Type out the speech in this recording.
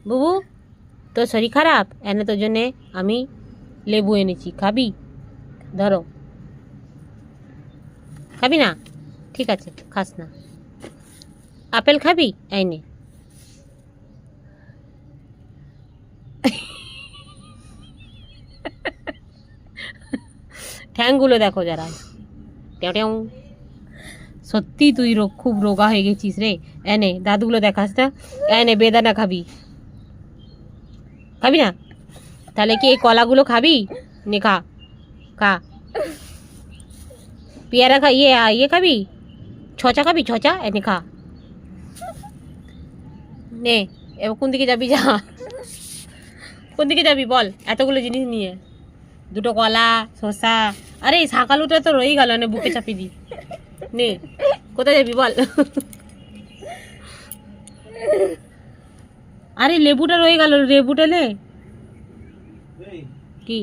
বুবু তোর শরীর খারাপ, এনে তোর জন্যে আমি লেবু এনেছি, খাবি? ধরো, খাবি না? ঠিক আছে, খাস না। আপেল খাবি? এই নে। ঠ্যাংগুলো দেখো যারা, টেউ টেউ। সত্যি তুই খুব রোগা হয়ে গেছিস রে। এনে দাদুগুলো দেখাস না। এনে বেদানা খাবি? খাবি না? তাহলে কি এই কলাগুলো খাবি? নে খা, খা। পেয়ারা খা, ইয়ে খাবি? ছচা খাবি? ছচা এনে খা। নে, এবার কোন দিকে যাবি? যা, কোন দিকে যাবি বল এতগুলো জিনিস নিয়ে? দুটো কলা, শসা, আরে এই শাকালুটা তো রয়েই গেল, নে বুকে চাপিয়ে দি। নে, কোথায় যাবি বল? আরে লেবুটা রয়ে গেল, লেবুটা নে। কি?